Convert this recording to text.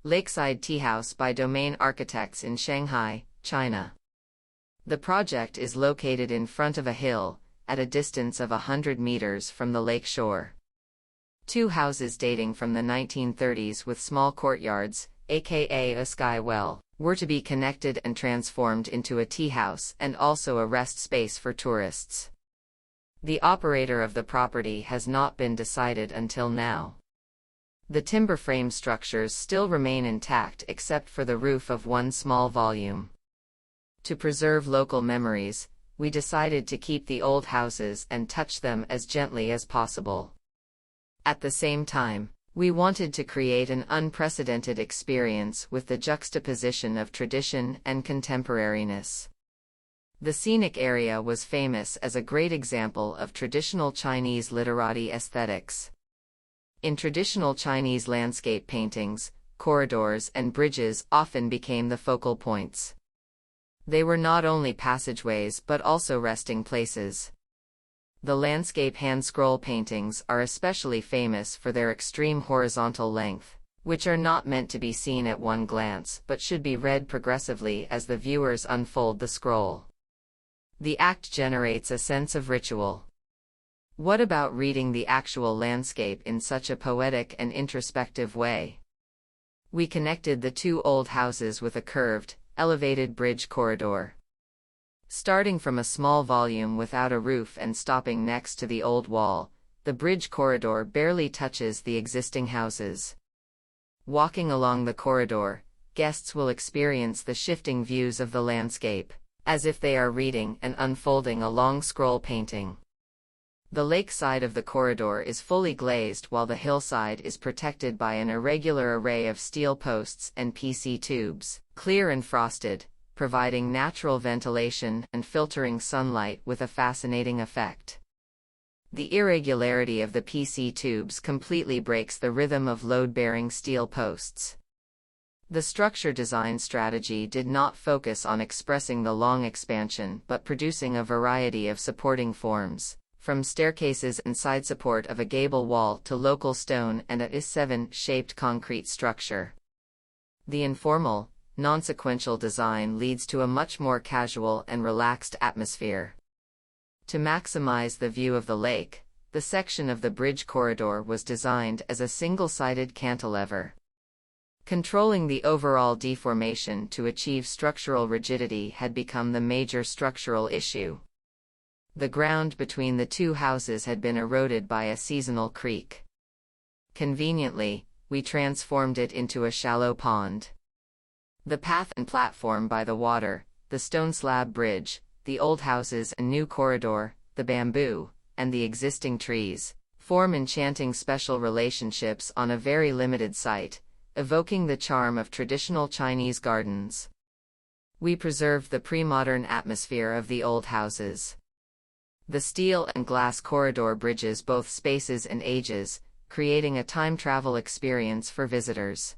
Lakeside Teahouse by Domain Architects in Shanghai, China. The project is located in front of a hill, at a distance of 100 meters from the lake shore. Two houses dating from the 1930s with small courtyards, aka a sky well, were to be connected and transformed into a tea house and also a rest space for tourists. The operator of the property has not been decided until now. The timber frame structures still remain intact except for the roof of one small volume. To preserve local memories, we decided to keep the old houses and touch them as gently as possible. At the same time, we wanted to create an unprecedented experience with the juxtaposition of tradition and contemporariness. The scenic area was famous as a great example of traditional Chinese literati aesthetics. In traditional Chinese landscape paintings, corridors and bridges often became the focal points. They were not only passageways but also resting places. The landscape hand-scroll paintings are especially famous for their extreme horizontal length, which are not meant to be seen at one glance but should be read progressively as the viewers unfold the scroll. The act generates a sense of ritual. What about reading the actual landscape in such a poetic and introspective way? We connected the two old houses with a curved, elevated bridge corridor. Starting from a small volume without a roof and stopping next to the old wall, the bridge corridor barely touches the existing houses. Walking along the corridor, guests will experience the shifting views of the landscape, as if they are reading and unfolding a long scroll painting. The lake side of the corridor is fully glazed while the hillside is protected by an irregular array of steel posts and PC tubes, clear and frosted, providing natural ventilation and filtering sunlight with a fascinating effect. The irregularity of the PC tubes completely breaks the rhythm of load-bearing steel posts. The structure design strategy did not focus on expressing the long expansion but producing a variety of supporting forms, from staircases and side support of a gable wall to local stone and a S7-shaped concrete structure. The informal, non-sequential design leads to a much more casual and relaxed atmosphere. To maximize the view of the lake, the section of the bridge corridor was designed as a single-sided cantilever. Controlling the overall deformation to achieve structural rigidity had become the major structural issue. The ground between the two houses had been eroded by a seasonal creek. Conveniently, we transformed it into a shallow pond. The path and platform by the water, the stone slab bridge, the old houses and new corridor, the bamboo, and the existing trees, form enchanting special relationships on a very limited site, evoking the charm of traditional Chinese gardens. We preserved the pre-modern atmosphere of the old houses. The steel and glass corridor bridges both spaces and ages, creating a time travel experience for visitors.